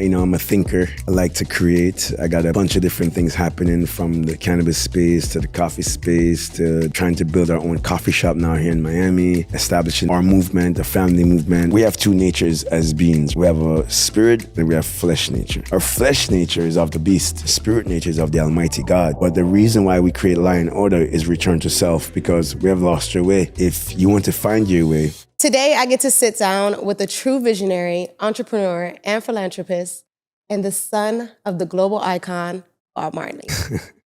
I'm a thinker. I like to create. I got a bunch of different things happening from the cannabis space to the coffee space to trying to build our own coffee shop now here in Miami, establishing our movement, the family movement. We have two natures as beings. We have a spirit and we have flesh nature. Our flesh nature is of the beast. Spirit nature is of the Almighty God. But the reason why we create law and order is return to self, because we have lost your way. If you want to find your way, today, I get to sit down with a true visionary, entrepreneur, and philanthropist, and the son of the global icon, Bob Marley.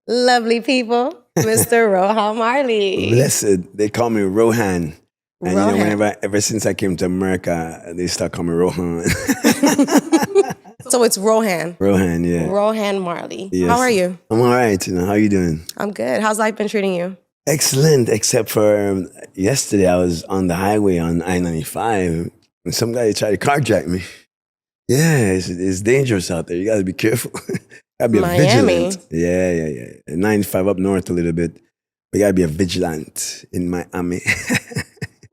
Lovely people, Mr. Rohan Marley. Blessed. They call me Rohan. And Rohan. ever since I came to America, they start calling me Rohan. So it's Rohan. Rohan, yeah. Rohan Marley. Yes. How are you? I'm all right. How you doing? I'm good. How's life been treating you? Excellent, except for yesterday I was on the highway on I-95 and some guy tried to carjack me. Yeah, it's dangerous out there. You gotta be careful. Gotta be Miami. vigilant. Yeah. 95 up north a little bit. But you gotta be a vigilant in Miami.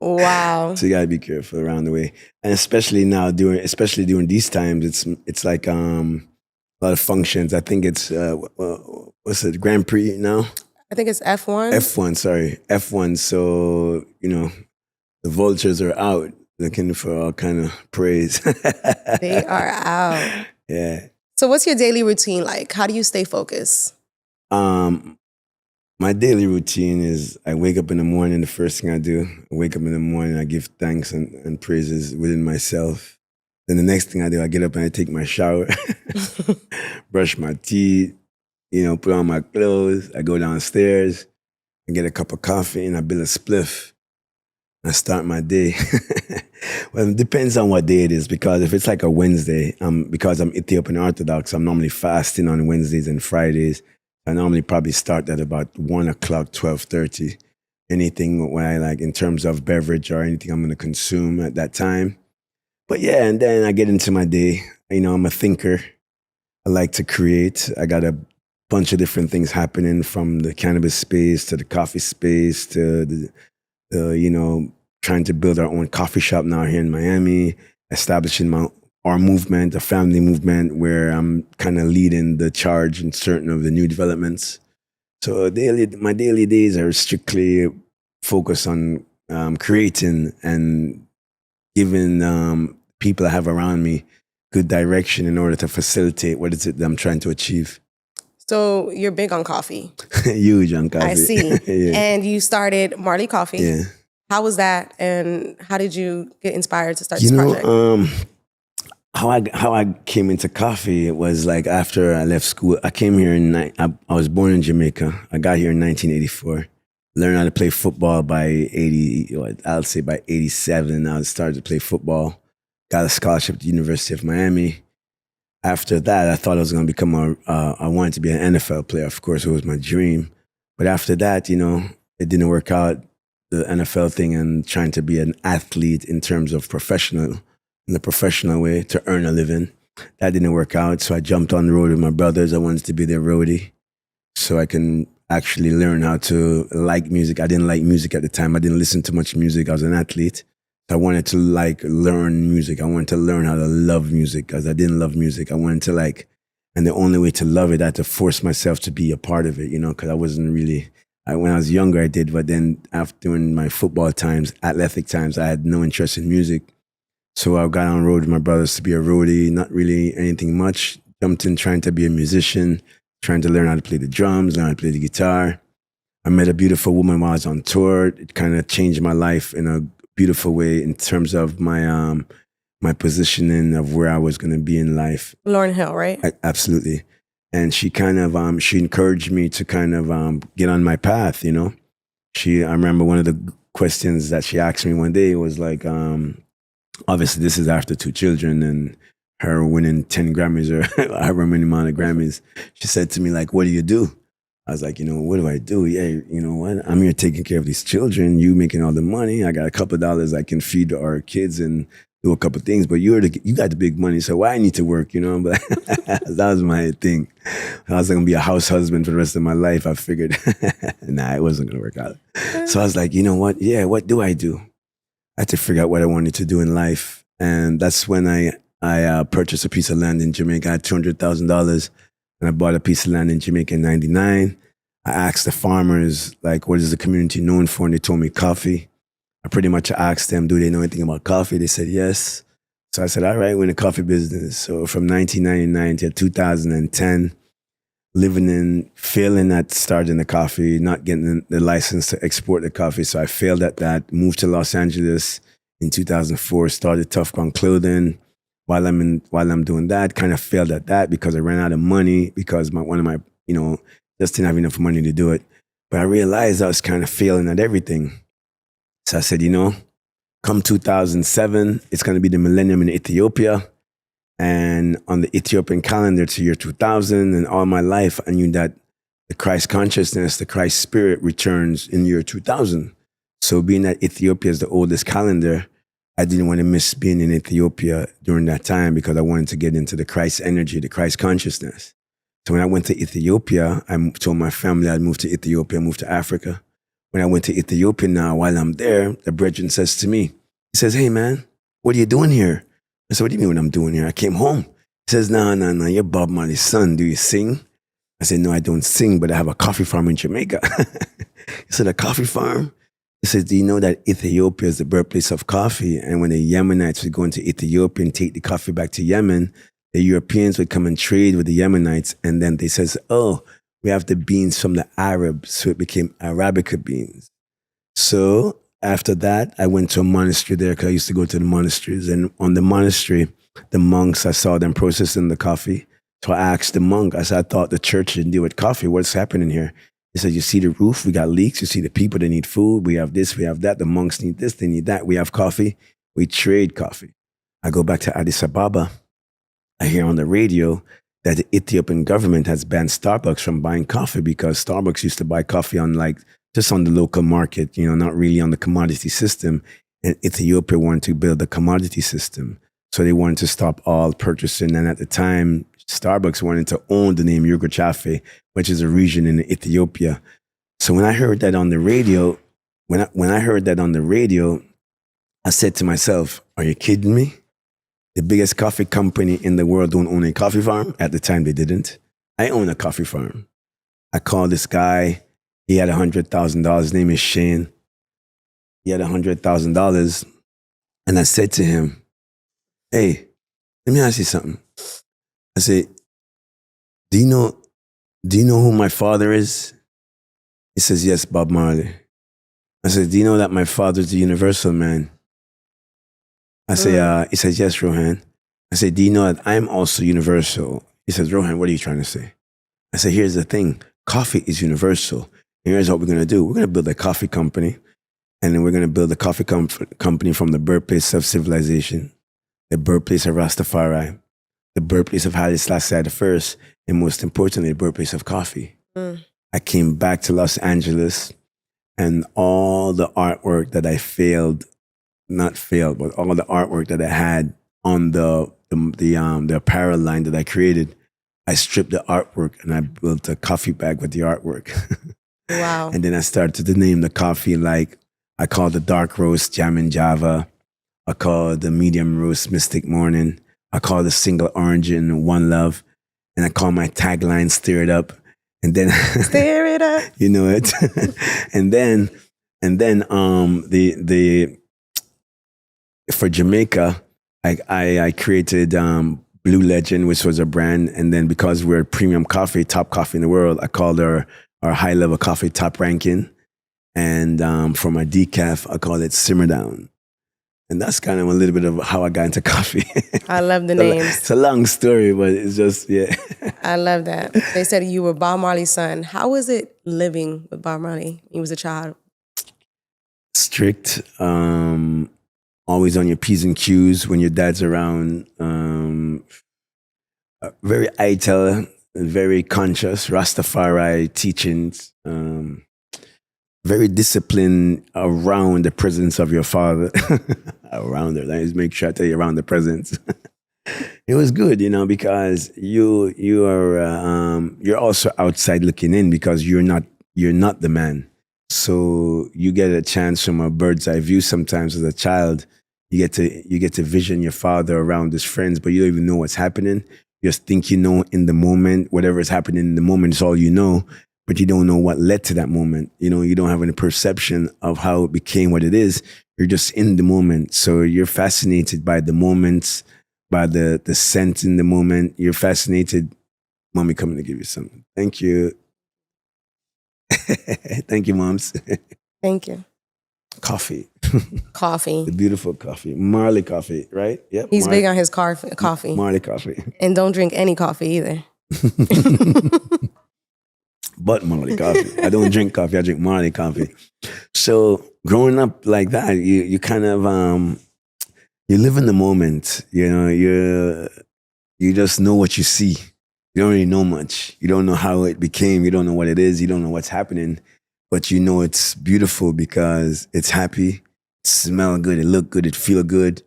Wow. So you gotta be careful around the way. And especially now during these times, it's like a lot of functions. I think it's what's it, Grand Prix now? I think it's F1. F1. So, the vultures are out looking for all kind of praise. They are out. Yeah. So what's your daily routine like? How do you stay focused? My daily routine is I wake up in the morning, the first thing I do, I wake up in the morning, I give thanks and praises within myself. Then the next thing I do, I get up and I take my shower, brush my teeth, put on my clothes. I go downstairs and get a cup of coffee and I build a spliff. I start my day. Well, it depends on what day it is, because if it's like a Wednesday, because I'm Ethiopian Orthodox, I'm normally fasting on Wednesdays and Fridays. I normally probably start at about 1 o'clock, 12:30. Anything when I like in terms of beverage or anything I'm going to consume at that time. But yeah, and then I get into my day. I'm a thinker. I like to create. I got a bunch of different things happening from the cannabis space to the coffee space to the trying to build our own coffee shop now here in Miami, establishing our movement, the family movement, where I'm kind of leading the charge in certain of the new developments. So my daily days are strictly focused on creating and giving people I have around me good direction in order to facilitate what is it that I'm trying to achieve. So you're big on coffee. Huge on coffee. I see. Yeah. And you started Marley Coffee. Yeah. How was that? And how did you get inspired to start this project? How I came into coffee, it was like after I left school. I came here I was born in Jamaica. I got here in 1984. Learned how to play football by 87. I started to play football. Got a scholarship to the University of Miami. After that, I thought I was going to become I wanted to be an NFL player. Of course, it was my dream. But after that, it didn't work out, the NFL thing, and trying to be an athlete in terms of in the professional way to earn a living. That didn't work out. So I jumped on the road with my brothers. I wanted to be their roadie so I can actually learn how to like music. I didn't like music at the time. I didn't listen to much music. I was an athlete. I wanted to learn music. I wanted to learn how to love music because I didn't love music. I wanted to and the only way to love it, I had to force myself to be a part of it, because I wasn't really, when I was younger I did, but then during my football times, athletic times, I had no interest in music. So I got on the road with my brothers to be a roadie, not really anything much. Jumped in trying to be a musician, trying to learn how to play the drums, learn how to play the guitar. I met a beautiful woman while I was on tour. It kind of changed my life in a beautiful way in terms of my my positioning of where I was going to be in life. Lauryn Hill, right? Absolutely. And she kind of she encouraged me to kind of get on my path. I remember one of the questions that she asked me one day was like, obviously this is after 2 children and her winning 10 Grammys or however many amount of Grammys. She said to me, like, what do you do? I was like, what do I do? Yeah, you know what? I'm here taking care of these children. You making all the money. I got a couple of dollars I can feed our kids and do a couple of things. But you got the big money, so why I need to work? But that was my thing. I was going to be a house husband for the rest of my life. I figured, nah, it wasn't going to work out. So I was like, you know what? Yeah, what do I do? I had to figure out what I wanted to do in life. And that's when I I purchased a piece of land in Jamaica. I had $200,000, and I bought a piece of land in Jamaica in '99. I asked the farmers, like, what is the community known for? And they told me coffee. I pretty much asked them, do they know anything about coffee? They said yes. So I said, all right, we're in the coffee business. So from 1999 to 2010, failing at starting the coffee, not getting the license to export the coffee. So I failed at that, moved to Los Angeles in 2004, started Tough Ground Clothing. While I'm doing that, kind of failed at that because I ran out of money because one of my, just didn't have enough money to do it. But I realized I was kind of failing at everything. So I said, come 2007, it's going to be the millennium in Ethiopia. And on the Ethiopian calendar, it's the year 2000. And all my life, I knew that the Christ consciousness, the Christ spirit returns in year 2000. So being that Ethiopia is the oldest calendar, I didn't want to miss being in Ethiopia during that time because I wanted to get into the Christ energy, the Christ consciousness. So when I went to Ethiopia, I told my family I'd moved to Ethiopia, moved to Africa. When I went to Ethiopia now, while I'm there, the brethren says to me, he says, hey man, what are you doing here? I said, what do you mean what I'm doing here? I came home. He says, no, you're Bob Marley's son. Do you sing? I said, no, I don't sing, but I have a coffee farm in Jamaica. He said, a coffee farm? He says, do you know that Ethiopia is the birthplace of coffee? And when the Yemenites would go into Ethiopia and take the coffee back to Yemen, the Europeans would come and trade with the Yemenites. And then they says, oh, we have the beans from the Arabs. So it became Arabica beans. So after that, I went to a monastery there because I used to go to the monasteries. And on the monastery, the monks, I saw them processing the coffee. So I asked the monk, I said, I thought the church didn't deal with coffee. What's happening here? He said, you see the roof? We got leaks. You see the people that need food. We have this, we have that. The monks need this, they need that. We have coffee. We trade coffee. I go back to Addis Ababa. I hear on the radio that the Ethiopian government has banned Starbucks from buying coffee because Starbucks used to buy coffee on just on the local market, not really on the commodity system. And Ethiopia wanted to build a commodity system. So they wanted to stop all purchasing. And at the time, Starbucks wanted to own the name Yugochafe, which is a region in Ethiopia. So when I heard that on the radio, when I heard that on the radio, I said to myself, are you kidding me? The biggest coffee company in the world don't own a coffee farm. At the time, they didn't. I own a coffee farm. I called this guy. He had $100,000. His name is Shane. He had $100,000. And I said to him, hey, let me ask you something. I said, do you know who my father is? He says, yes, Bob Marley. I said, do you know that my father's the universal man? I say, he says, yes, Rohan. I said, do you know that I'm also universal? He says, Rohan, what are you trying to say? I said, here's the thing. Coffee is universal. And here's what we're going to do. We're going to build a coffee company. And then we're going to build a coffee company from the birthplace of civilization, the birthplace of Rastafari, the birthplace of Haile Selassie I, and most importantly, the birthplace of coffee. I came back to Los Angeles, and all the artwork that I but all the artwork that I had on the apparel line that I created, I stripped the artwork and I built a coffee bag with the artwork. Wow. And then I started to name the coffee, like I called the dark roast Jam Java. I called the medium roast Mystic Morning. I called the single origin One Love. And I called my tagline Stir It Up. And then Stir it up. You know it. and then for Jamaica, I created Blue Legend, which was a brand. And then because we're premium coffee, top coffee in the world, I called our high level coffee top ranking. And for my decaf, I called it Simmer Down. And that's kind of a little bit of how I got into coffee. I love the names. It's a long story, but it's just, yeah. I love that. They said you were Bob Marley's son. How was it living with Bob Marley when you was a child? Strict, always on your P's and Q's when your dad's around. Very ITEL, very conscious, Rastafari teachings. Very disciplined around the presence of your father. Around it. Let's make sure I tell you around the presence. It was good, because you're also outside looking in because you're not the man. So you get a chance from a bird's eye view sometimes as a child, You get to vision your father around his friends, but you don't even know what's happening. You just think you know in the moment, whatever is happening in the moment is all you know, but you don't know what led to that moment. You don't have any perception of how it became what it is. You're just in the moment. So you're fascinated by the moments, by the scent in the moment. You're fascinated. Mommy coming to give you something. Thank you. Thank you, moms. Thank you. Coffee. Coffee. The beautiful coffee. Marley coffee, right? Yep. He's big on his coffee. Marley coffee. And don't drink any coffee either. But Marley coffee. I don't drink coffee, I drink Marley coffee. So growing up like that, you kind of you live in the moment. You just know what you see. You don't really know much. You don't know how it became. You don't know what it is. You don't know what's happening. But you know it's beautiful because it's happy, it smell good, it look good, it feel good.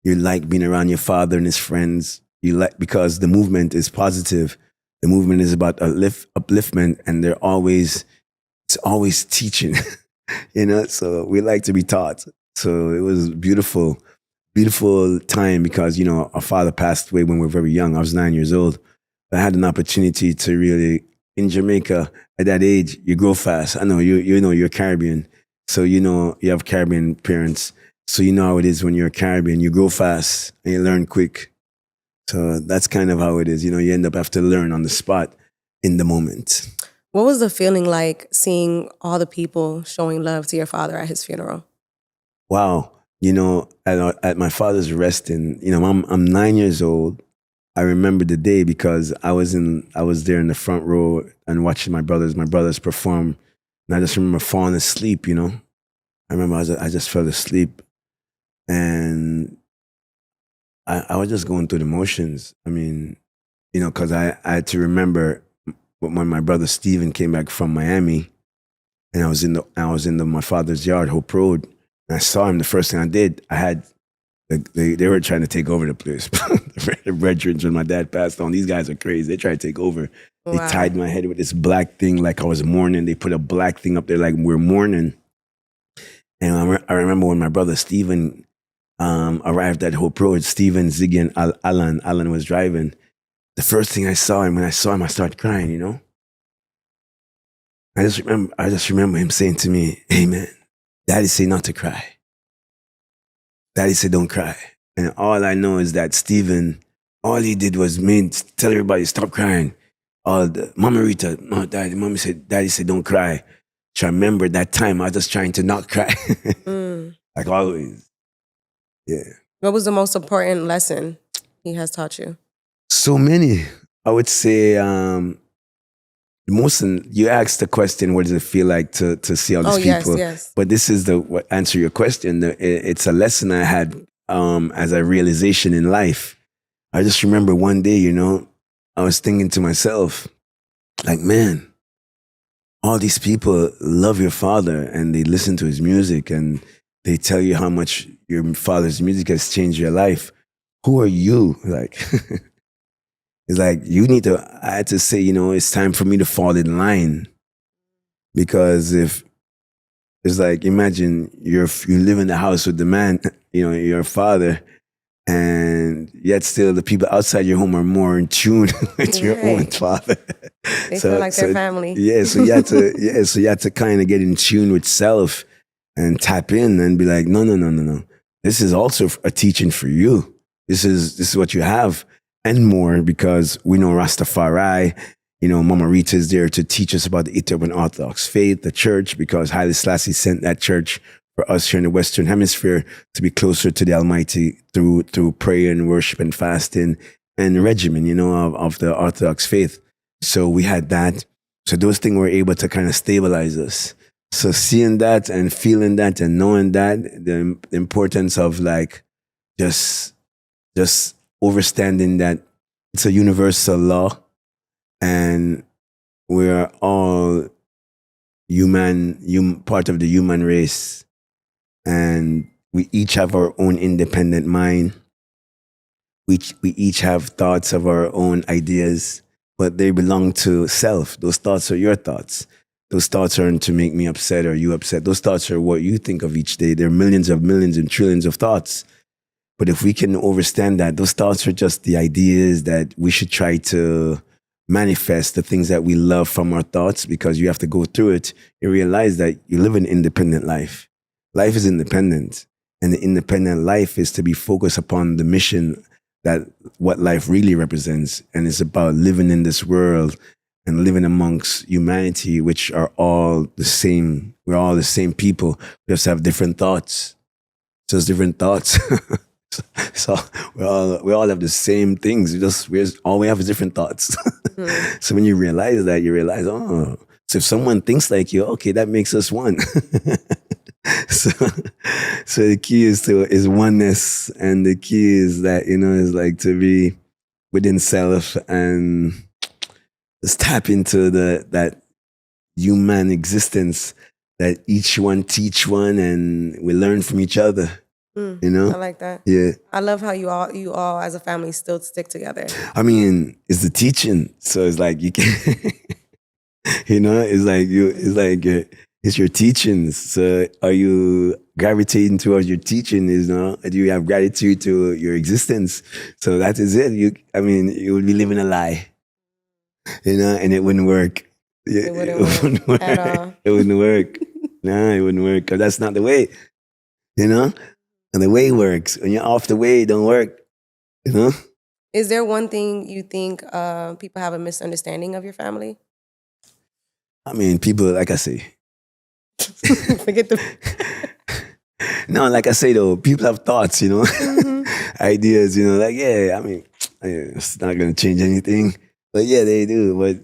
You like being around your father and his friends. You like because the movement is positive. The movement is about upliftment, and it's always teaching. So we like to be taught. So it was beautiful, beautiful time because our father passed away when we were very young. I was 9 years old. I had an opportunity to really, in Jamaica, at that age, you grow fast. I know you're Caribbean, so you have Caribbean parents, so you know how it is when you're Caribbean. You grow fast and you learn quick. So that's kind of how it is. You end up have to learn on the spot, in the moment. What was the feeling like seeing all the people showing love to your father at his funeral? Wow, at my father's resting, I'm 9 years old. I remember the day because I was there in the front row and watching my brothers perform, and I just remember falling asleep. I remember I just fell asleep, and I was just going through the motions. I mean, because I had to remember when my brother Steven came back from Miami, and I was in my father's yard, Hope Road, and I saw him. The first thing I did, they were trying to take over the place. The veterans when my dad passed on, these guys are crazy. They tried to take over. Wow. They tied my head with this black thing like I was mourning. They put a black thing up there like we're mourning. And I remember when my brother Steven arrived at Hope Road, Steven, Ziggy, and Alan was driving. The first thing I saw him, I started crying, I just remember him saying to me, "Hey man, Daddy say not to cry. Daddy said, don't cry." And all I know is that Steven, all he did was tell everybody, stop crying. Mama Rita, no, Daddy said, don't cry. So I remember that time I was just trying to not cry. Like always. Yeah. What was the most important lesson he has taught you? So many. I would say you asked the question, what does it feel like to see all these people? Yes. But this is what answer your question. It's a lesson I had as a realization in life. I just remember one day, I was thinking to myself, like, man, all these people love your father and they listen to his music and they tell you how much your father's music has changed your life. Who are you? Like, it's like, I had to say, it's time for me to fall in line. Because if it's like, imagine you live in the house with the man, your father, and yet still the people outside your home are more in tune with your own father. They feel like their family. Yeah, so you had to kind of get in tune with self and tap in and be like, no. This is also a teaching for you. This is what you have and more, because we know Rastafari, Mama Rita is there to teach us about the Ethiopian Orthodox faith, the church, because Haile Selassie sent that church for us here in the Western Hemisphere to be closer to the Almighty through prayer and worship and fasting and regimen, of the Orthodox faith. So we had that. So those things were able to kind of stabilize us. So seeing that and feeling that and knowing that, the importance of like just understanding that it's a universal law and we're all part of the human race, and we each have our own independent mind. We each have thoughts of our own ideas, but they belong to self. Those thoughts are your thoughts. Those thoughts aren't to make me upset or you upset. Those thoughts are what you think of each day. There are millions and trillions of thoughts. But if we can understand that those thoughts are just the ideas that we should try to manifest the things that we love from our thoughts, because you have to go through it, you realize that you live an independent life. Life is independent. And the independent life is to be focused upon the mission that what life really represents. And it's about living in this world and living amongst humanity, which are all the same. We're all the same people. We just have different thoughts. Just different thoughts. So we all have the same things. All we have is different thoughts. So when you realize that, you realize, oh, so if someone thinks like you, okay, that makes us one. so, so the key is oneness, and the key is that is like to be within self and just tap into that human existence that each one teach one, and we learn from each other. I like that. Yeah. I love how you all as a family still stick together. I mean, it's the teaching. So it's like you can, it's your teachings. So are you gravitating towards your teaching? Do you have gratitude to your existence? So that is it. You would be living a lie, and it wouldn't work. It wouldn't work at all. It wouldn't work. No, it wouldn't work, because that's not the way, And the way works. When you're off the way, it don't work. Is there one thing you think people have a misunderstanding of your family? I mean, people, like I say. Forget the... No, like I say though, people have thoughts, ideas, it's not going to change anything. But yeah, they do. But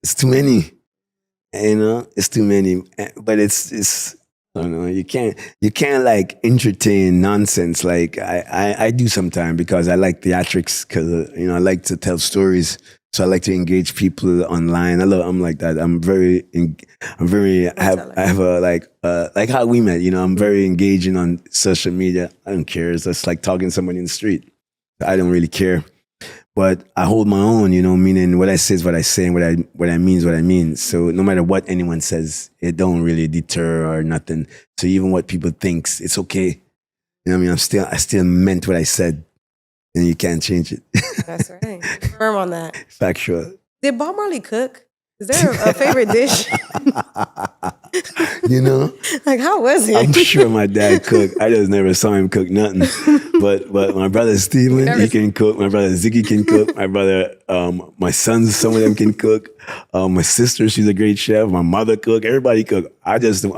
it's too many, it's too many. But it's I don't know. You can't like entertain nonsense like I do sometimes, because I like theatrics, because I like to tell stories. So I like to engage people online. I'm like that. I have a like how we met. I'm very engaging on social media. I don't care. It's just like talking to somebody in the street. I don't really care. But I hold my own, meaning what I say is what I say, and what I mean is what I mean. So no matter what anyone says, it don't really deter or nothing. So even what people thinks, it's okay. I still meant what I said, and you can't change it. That's right. Firm on that. Factual. Did Bob Marley cook? Is there a favorite dish? Like, how was it? I'm sure my dad cooked. I just never saw him cook nothing. But my brother Steven, he can cook. My brother Ziggy can cook. My brother, my sons, some of them can cook. My sister, she's a great chef. My mother cook. Everybody cook. I'm just the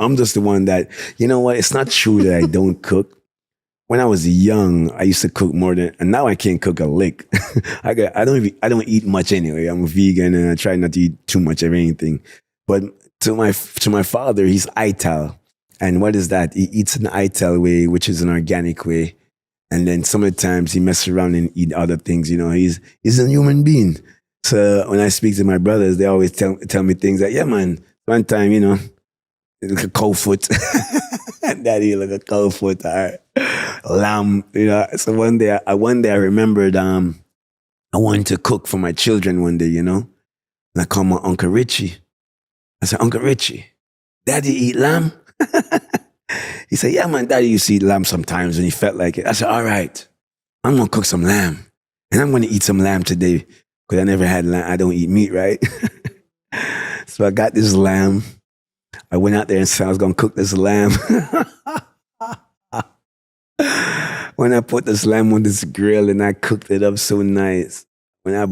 one that, it's not true that I don't cook. When I was young, I used to cook more than, and now I can't cook a lick. I don't eat much anyway. I'm a vegan, and I try not to eat too much of anything. But to my father, he's ITAL. And what is that? He eats an ITAL way, which is an organic way. And then some of the times he messes around and eat other things. He's a human being. So when I speak to my brothers, they always tell me things like, yeah, man, one time, like a cold foot. Daddy, like a cold foot, or lamb. So one day I remembered I wanted to cook for my children one day, and I called my Uncle Richie. I said, Uncle Richie, Daddy eat lamb? He said, yeah, man, Daddy used to eat lamb sometimes when he felt like it. I said, all right, I'm going to cook some lamb. And I'm going to eat some lamb today, because I never had lamb. I don't eat meat, right? So I got this lamb. I went out there and said I was going to cook this lamb. When I put this lamb on this grill and I cooked it up so nice, when I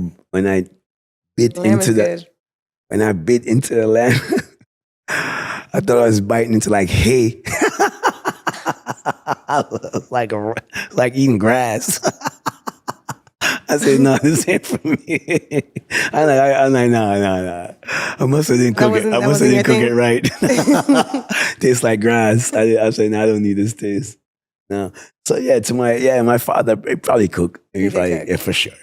bit into the lamb, I thought I was biting into like hay, like eating grass. I said, no, this ain't for me. I'm like, no. I must have didn't cook it. I must have didn't cook it right. Tastes like grass. I said, no, I don't need this taste. No. So my father, he probably cook. Yeah, for sure.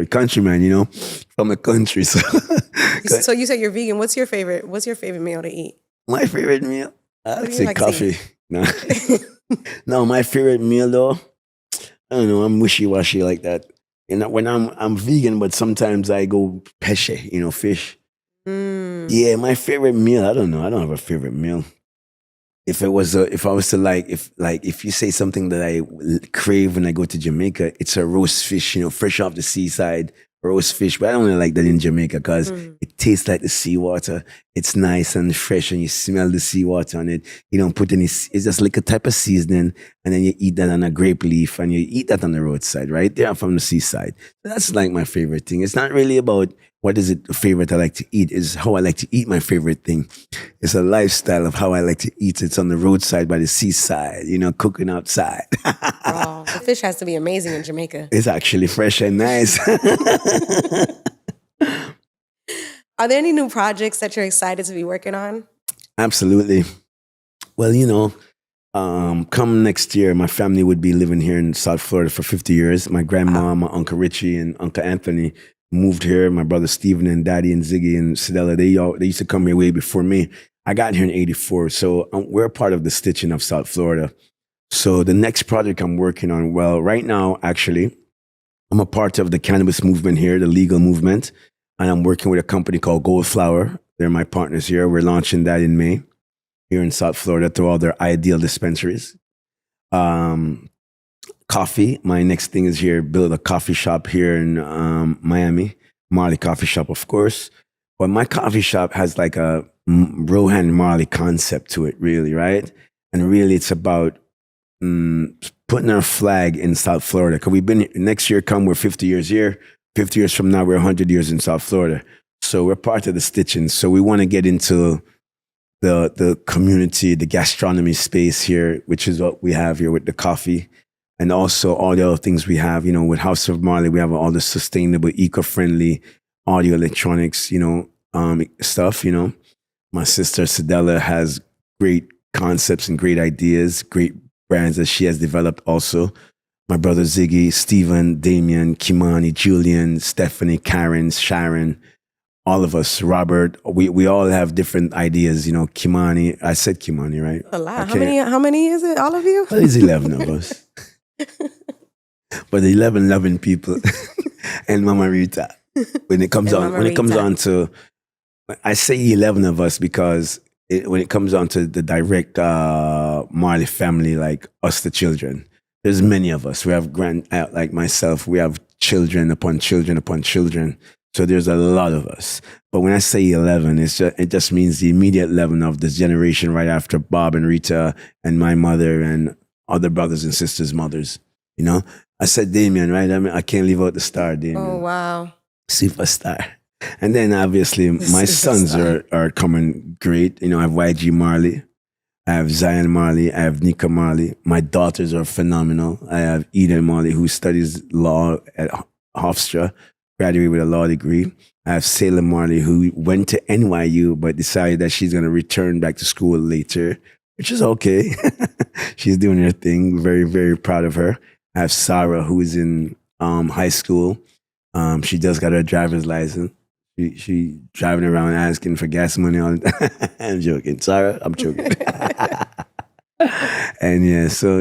Countryman, from the country. So you said you're vegan. What's your favorite meal to eat? My favorite meal? I'd say coffee. No. No, my favorite meal though, I don't know, I'm wishy-washy like that. When I'm vegan, but sometimes I go pesce, fish. Yeah, my favorite meal, I don't know. I don't have a favorite meal. if I was to if you say something that I crave when I go to Jamaica, it's a roast fish, fresh off the seaside roast fish. But I don't really like that in Jamaica because it tastes like the seawater. It's nice and fresh, and you smell the seawater on it. You don't put any. It's just like a type of seasoning, and then you eat that on a grape leaf, and you eat that on the roadside, right there from the seaside. That's like my favorite thing. It's not really about what is it favorite I like to eat. It's how I like to eat my favorite thing. It's a lifestyle of how I like to eat. It's on the roadside by the seaside, cooking outside. Oh, the fish has to be amazing in Jamaica. It's actually fresh and nice. Are there any new projects that you're excited to be working on? Absolutely. Well, come next year, my family would be living here in South Florida for 50 years. My grandma, my Uncle Richie, and Uncle Anthony moved here. My brother Stephen and Daddy and Ziggy and Sidella, they used to come here way before me. I got here in 84. So we're part of the stitching of South Florida. So the next project I'm working on, well, right now, actually, I'm a part of the cannabis movement here, the legal movement. And I'm working with a company called Gold Flower. They're my partners here. We're launching that in May here in South Florida through all their ideal dispensaries. Coffee. My next thing is here, build a coffee shop here in Miami. Marley Coffee Shop, of course. But my coffee shop has like a Rohan Marley concept to it, really, right? And really it's about putting our flag in South Florida. Because next year we're 50 years here. 50 years from now, we're 100 years in South Florida. So we're part of the stitching. So we want to get into the community, the gastronomy space here, which is what we have here with the coffee. And also all the other things we have, with House of Marley, we have all the sustainable, eco-friendly audio electronics, stuff, My sister Sidella has great concepts and great ideas, great brands that she has developed also. My brother Ziggy, Stephen, Damien, Kimani, Julian, Stephanie, Karen, Sharon, all of us, Robert, we all have different ideas, Kimani. I said Kimani, right? A lot. How many is it, all of you? Well, there's 11 of us. But 11 loving people and Mama Rita. When it comes on to, I say 11 of us because when it comes on to the direct Marley family, like us, the children, there's many of us. We have like myself, we have children upon children upon children. So there's a lot of us. But when I say 11, it just means the immediate 11 of this generation right after Bob and Rita and my mother and other brothers and sisters' mothers. I said Damien, right? I mean, I can't leave out the star, Damien. Oh, wow. Superstar. And then obviously my sons are coming great. I have YG Marley. I have Zion Marley. I have Nika Marley. My daughters are phenomenal. I have Eden Marley, who studies law at Hofstra, graduated with a law degree. I have Salem Marley, who went to NYU, but decided that she's going to return back to school later, which is okay. She's doing her thing. Very, very proud of her. I have Sarah, who is in high school. She just got her driver's license. She driving around asking for gas money all the time. I'm joking. Sarah, I'm joking. And yeah, so,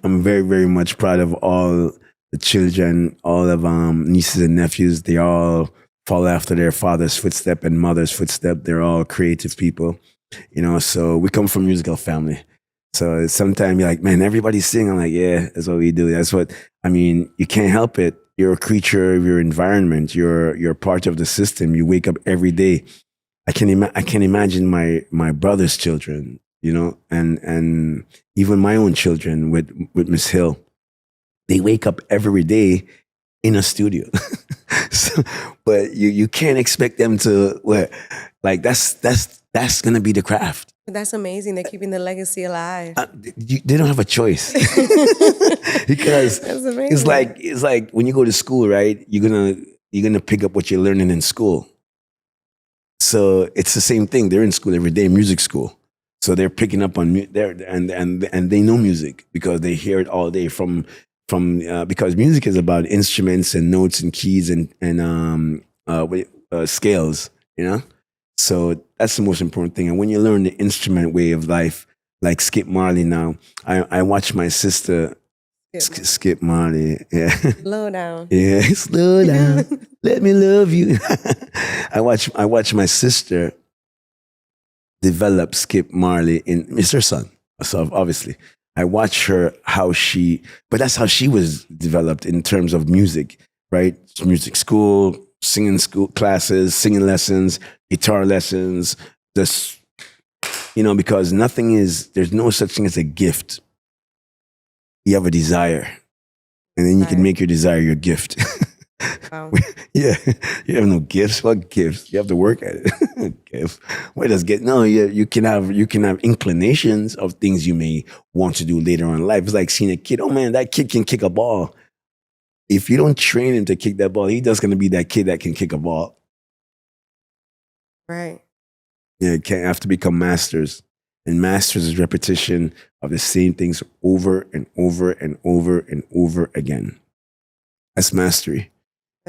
I'm very, very much proud of all the children, all of nieces and nephews. They all follow after their father's footstep and mother's footstep. They're all creative people, so we come from a musical family. So sometimes you're like, man, everybody's singing. I'm like, yeah, that's what we do. That's what, you can't help it. You're a creature of your environment. You're part of the system. You wake up every day. I can imagine my brother's children, and even my own children with Miss Hill. They wake up every day in a studio. But you can't expect them to that's gonna be the craft. That's amazing. They're keeping the legacy alive. They don't have a choice. Because it's like when you go to school, right? You're gonna pick up what you're learning in school. So it's the same thing. They're in school every day, music school. So they're picking up on and they know music because they hear it all day from because music is about instruments and notes and keys and scales, So that's the most important thing. And when you learn the instrument way of life, like Skip Marley now, I watch my sister Skip Marley. Yeah. Slow down. Yeah, slow down. Let me love you. I watch my sister develop Skip Marley in Mr. Son. So obviously, I watch her but that's how she was developed in terms of music, right? Music school, singing school classes, singing lessons, guitar lessons, this, because there's no such thing as a gift. You have a desire, and then you can make your desire your gift. Wow. Yeah, you have no gifts. What gifts? You have to work at it. Gifts. What does get? No, you can have inclinations of things you may want to do later on in life. It's like seeing a kid. Oh man, that kid can kick a ball. If you don't train him to kick that ball, he's just gonna be that kid that can kick a ball. Right. Yeah, you can't have to become masters. And masters is repetition of the same things over and over and over and over again. That's mastery.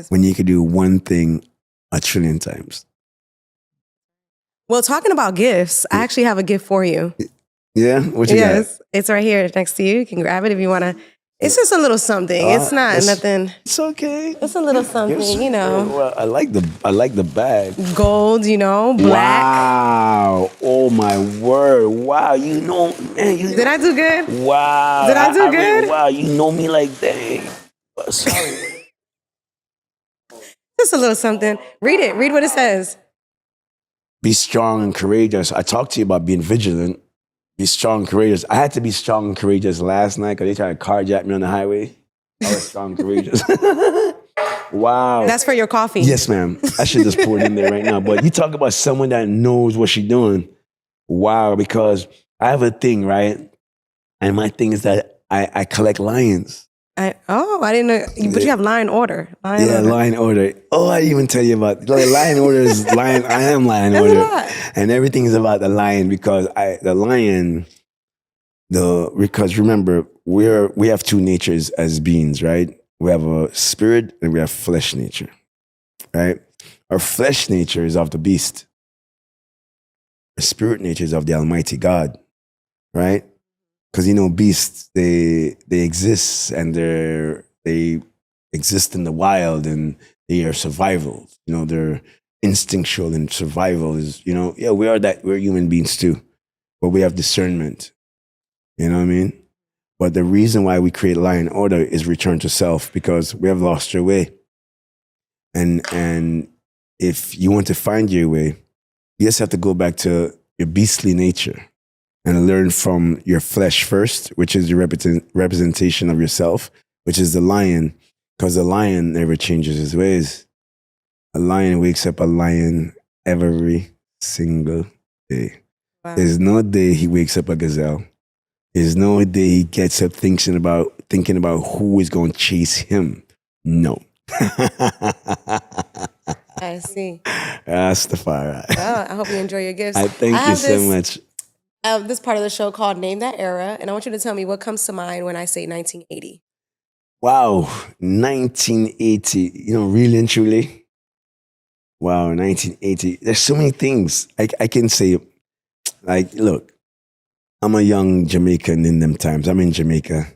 When you can do one thing a trillion times. Well, talking about gifts, I actually have a gift for you. Yeah? What you got? Yes, it's right here next to you. You can grab it if you want to. It's just a little something. It's not nothing. It's okay. It's a little something, Well, I like the bag. Gold, black. Wow. Oh my word. Wow. Man, Did I do good? Wow. Did I do good? Wow, you know me like that. Sorry. Just a little something. Read it. Read what it says. Be strong and courageous. I talked to you about being vigilant. Be strong and courageous. I had to be strong and courageous last night because they tried to carjack me on the highway. I was strong and courageous. Wow. That's for your coffee. Yes, ma'am. I should just pour it in there right now. But you talk about someone that knows what she's doing. Wow, because I have a thing, right? And my thing is that I collect lions. I didn't know. But you have line order. Line order. Oh, I didn't even tell you about lion order is lion. I am lion order, and everything is about the lion because because remember we have two natures as beings, right? We have a spirit and we have flesh nature, right? Our flesh nature is of the beast. Our spirit nature is of the Almighty God, right? Because beasts they exist and they exist in the wild and they are survival. They're instinctual and survival is we're human beings too, but we have discernment. You know what I mean? But the reason why we create lion order is return to self because we have lost your way. And if you want to find your way, you just have to go back to your beastly nature and learn from your flesh first, which is the representation of yourself, which is the lion, because the lion never changes his ways. A lion wakes up a lion every single day. Wow. There's no day he wakes up a gazelle. There's no day he gets up thinking about who is going to chase him. No. I see. Rastafari. Oh, I hope you enjoy your gifts. I thank you so much. I have this part of the show called Name That Era, and I want you to tell me what comes to mind when I say 1980. Wow, 1980, really and truly. Wow, 1980. There's so many things I can say. Look, I'm a young Jamaican in them times. I'm in Jamaica.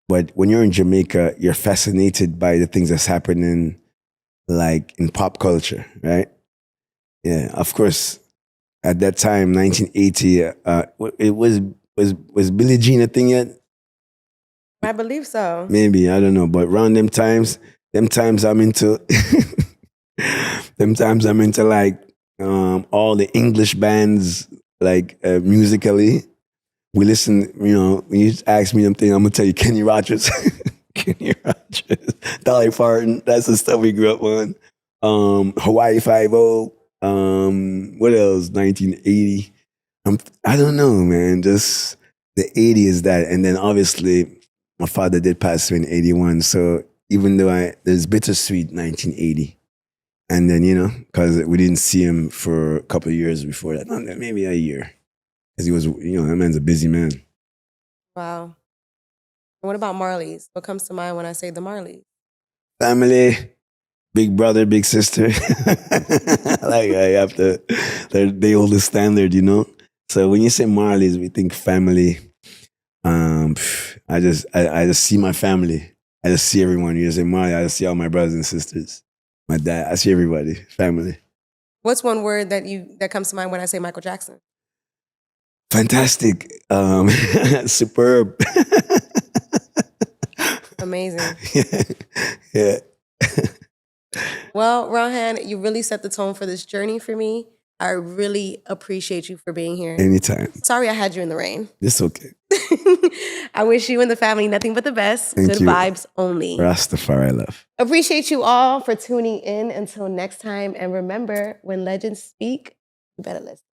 But when you're in Jamaica, you're fascinated by the things that's happening, in pop culture, right? Yeah, of course. At that time, 1980, it was Billie Jean a thing yet? I believe so. Maybe, I don't know. But around them times I'm into, all the English bands, musically. We listen, when you ask me them things, I'm going to tell you Kenny Rogers. Kenny Rogers, Dolly Parton, that's the stuff we grew up on. Hawaii Five-0. What else? 1980. I don't know, man. Just the 80 is that. And then obviously my father did pass away in 81. So even though there's bittersweet 1980. And then, because we didn't see him for a couple of years before that. Maybe a year. Because he was, that man's a busy man. Wow. What about Marley's? What comes to mind when I say the Marleys? Family. Big brother, big sister. I have to, they hold the standard, So when you say Marleys, we think family. I just see my family. I just see everyone. You say Marley, I just see all my brothers and sisters. My dad, I see everybody. Family. What's one word that comes to mind when I say Michael Jackson? Fantastic. Superb. Amazing. Yeah. Well, Rohan, you really set the tone for this journey for me. I really appreciate you for being here. Anytime. Sorry I had you in the rain. It's okay. I wish you and the family nothing but the best. Thank Good you. vibes only. Rastafari love. Appreciate you all for tuning in. Until next time. And remember, when legends speak, you better listen.